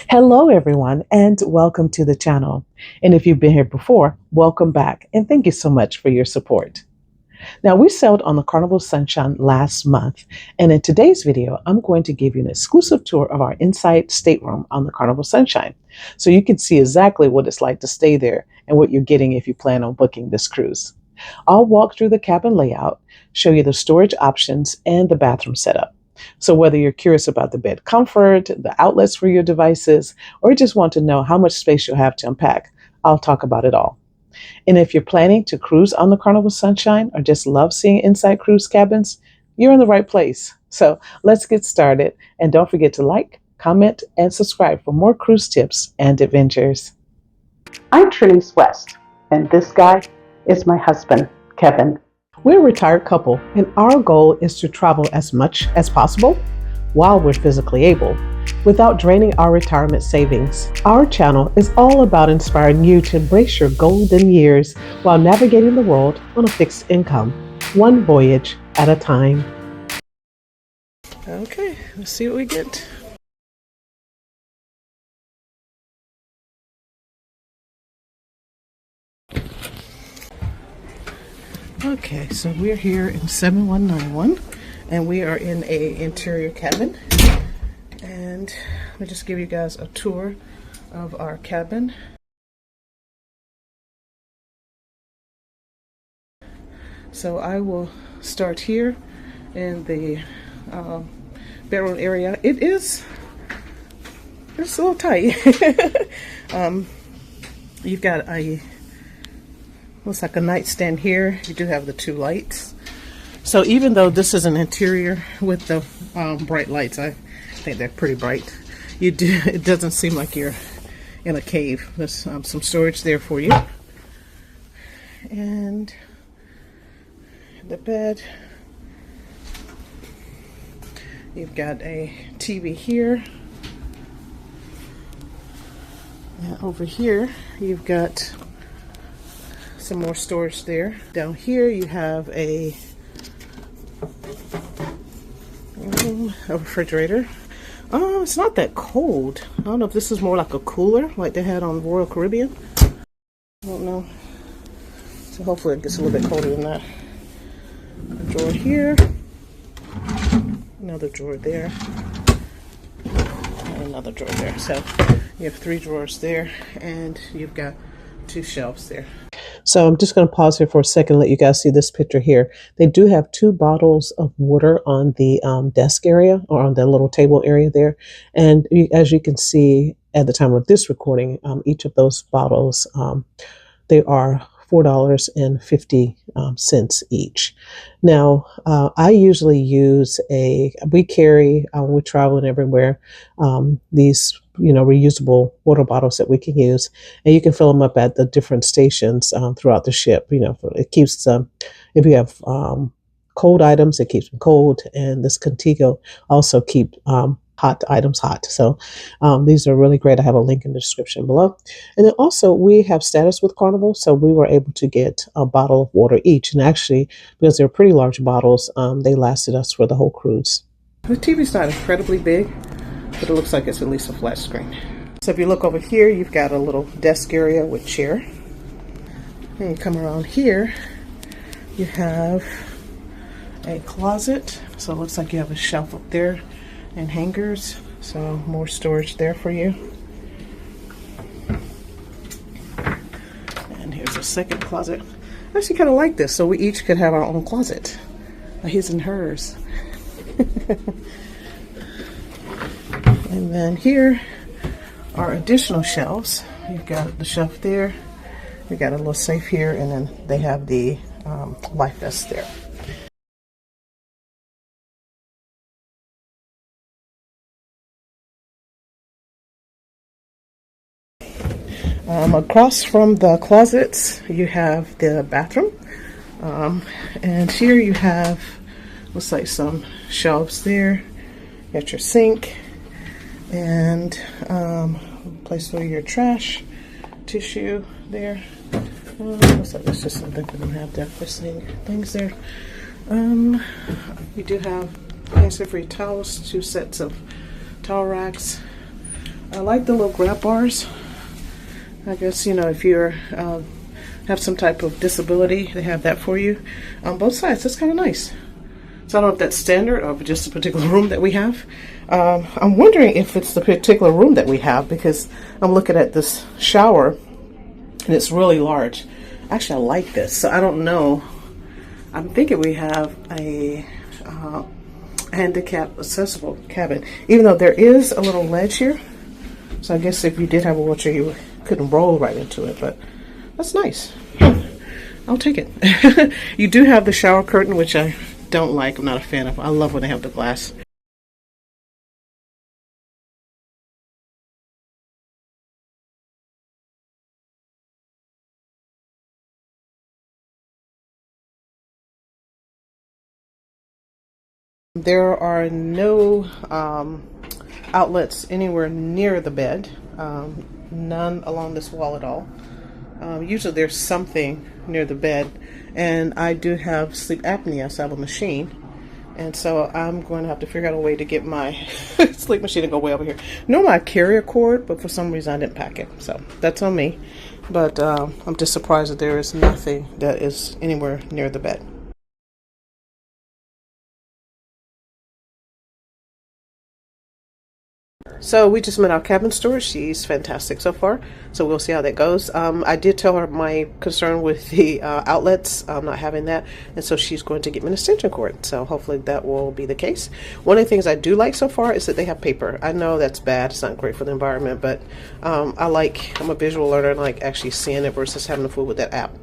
Hello, everyone, and welcome to the channel. And if you've been here before, welcome back. And thank you so much for your support. Now, we sailed on the Carnival Sunshine last month. And in today's video, I'm going to give you an exclusive tour of our inside stateroom on the Carnival Sunshine. So you can see exactly what it's like to stay there and what you're getting if you plan on booking this cruise. I'll walk through the cabin layout, show you the storage options and the bathroom setup. So whether you're curious about the bed comfort, the outlets for your devices, or just want to know how much space you'll have to unpack, I'll talk about it all. And if you're planning to cruise on the Carnival Sunshine or just love seeing inside cruise cabins, you're in the right place. So let's get started. And don't forget to like, comment, and subscribe for more cruise tips and adventures. I'm Trinice West, and this guy is my husband, Kevin. We're a retired couple, and our goal is to travel as much as possible while we're physically able, without draining our retirement savings. Our channel is all about inspiring you to embrace your golden years while navigating the world on a fixed income, one voyage at a time. Okay, let's see what we get. Okay, so we're here in 7191 and we are in a interior cabin, and I'll just give you guys a tour of our cabin. So I will start here in the bedroom area. It's a little tight. You've got a looks like a nightstand here. You do have the two lights. So even though this is an interior with the bright lights, I think they're pretty bright. It doesn't seem like you're in a cave. There's some storage there for you. And the bed. You've got a TV here. And over here, you've got some more storage there. Down here you have a refrigerator. Oh, it's not that cold. I don't know if this is more like a cooler like they had on Royal Caribbean. I don't know. So hopefully it gets a little bit colder than that. A drawer here. Another drawer there. And another drawer there. So you have 3 drawers there, and you've got 2 shelves there. So I'm just going to pause here for a second and let you guys see this picture here. They do have 2 bottles of water on the desk area, or on the little table area there. And as you can see at the time of this recording, each of those bottles, they are $4.50 each. Now, I usually use we carry, when we're traveling everywhere, these reusable water bottles that we can use, and you can fill them up at the different stations throughout the ship. It keeps if you have cold items, it keeps them cold, and this Contigo also keep hot items hot. So these are really great. I have a link in the description below. And then also we have status with Carnival, so we were able to get a bottle of water each, and actually, because they're pretty large bottles, they lasted us for the whole cruise. The TV's not incredibly big, but it looks like it's at least a flat screen. So if you look over here, you've got a little desk area with chair. And you come around here, you have a closet. So it looks like you have a shelf up there and hangers. So more storage there for you. And here's a second closet. I actually kind of like this. So we each could have our own closet. His and hers. And then here are additional shelves. You've got the shelf there, you've got a little safe here, and then they have the life vest there. Across from the closets, you have the bathroom. And here you have, looks like some shelves there. You got your sink, and place for your trash, tissue there. Looks like that's just something we don't have there for things there. We do have places for your towels, 2 sets of towel racks. I like the little grab bars. I guess, if you're have some type of disability, they have that for you on both sides. That's kind of nice. So I don't know if that's standard or just a particular room that we have. I'm wondering if it's the particular room that we have, because I'm looking at this shower and it's really large. Actually, I like this. So I don't know. I'm thinking we have a handicap accessible cabin, even though there is a little ledge here. So I guess if you did have a wheelchair, you couldn't roll right into it, but that's nice. I'll take it. You do have the shower curtain, which I don't like. I'm not a fan of. I love when they have the glass. There are no outlets anywhere near the bed. None along this wall at all. Usually there's something near the bed, and I do have sleep apnea, so I have a machine, and so I'm going to have to figure out a way to get my sleep machine to go way over here. Normally I carry a cord, but for some reason I didn't pack it, so that's on me. But I'm just surprised that there is nothing that is anywhere near the bed. So we just met our cabin steward. She's fantastic so far. So we'll see how that goes. I did tell her my concern with the outlets, not having that. And so she's going to get me an extension cord. So hopefully that will be the case. One of the things I do like so far is that they have paper. I know that's bad. It's not great for the environment. But I'm a visual learner and I like actually seeing it versus having to fool with that app.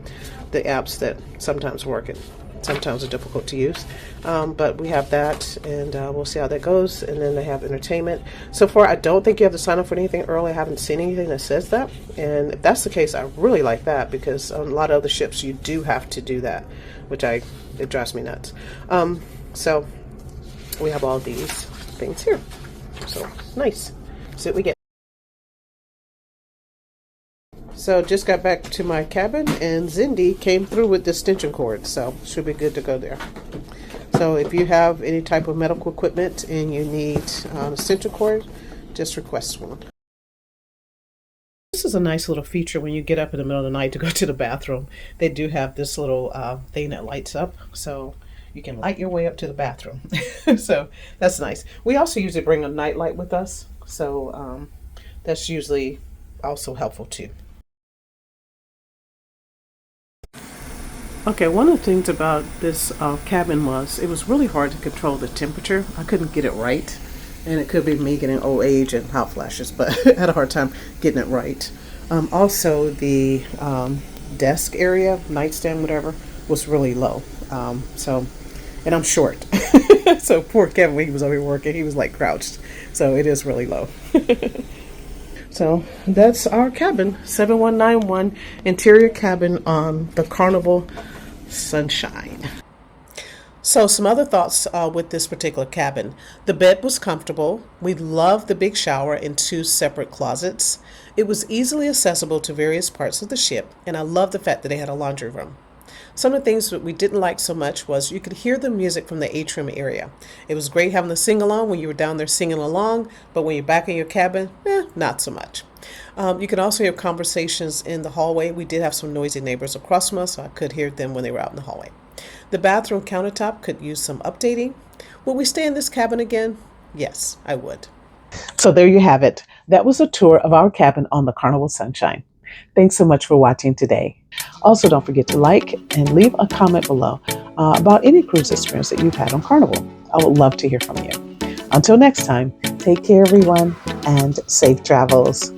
The apps that sometimes work and sometimes are difficult to use. But we have that, and we'll see how that goes. And then they have entertainment. So far, I don't think you have to sign up for anything early. I haven't seen anything that says that. And if that's the case, I really like that, because on a lot of other ships, you do have to do that, which it drives me nuts. So we have all these things here. So nice. See what we get. So just got back to my cabin, and Zindi came through with the extension cord, so should be good to go there. So if you have any type of medical equipment and you need an extension cord, just request one. This is a nice little feature when you get up in the middle of the night to go to the bathroom. They do have this little thing that lights up, so you can light your way up to the bathroom. So that's nice. We also usually bring a night light with us, so that's usually also helpful too. Okay, one of the things about this cabin was it was really hard to control the temperature. I couldn't get it right, and it could be me getting old age and hot flashes, but I had a hard time getting it right. Also, the desk area, nightstand, whatever, was really low. And I'm short, so poor Kevin, when he was over here working, he was like crouched. So it is really low. So that's our cabin, 7191 interior cabin on the Carnival Sunshine. So some other thoughts with this particular cabin. The bed was comfortable. We loved the big shower and 2 separate closets. It was easily accessible to various parts of the ship, and I love the fact that they had a laundry room. Some of the things that we didn't like so much was you could hear the music from the atrium area. It was great having the sing-along when you were down there singing along, but when you're back in your cabin, not so much. You can also hear conversations in the hallway. We did have some noisy neighbors across from us, so I could hear them when they were out in the hallway. The bathroom countertop could use some updating. Would we stay in this cabin again? Yes, I would. So there you have it. That was a tour of our cabin on the Carnival Sunshine. Thanks so much for watching today. Also, don't forget to like and leave a comment below about any cruise experience that you've had on Carnival. I would love to hear from you. Until next time, take care, everyone, and safe travels.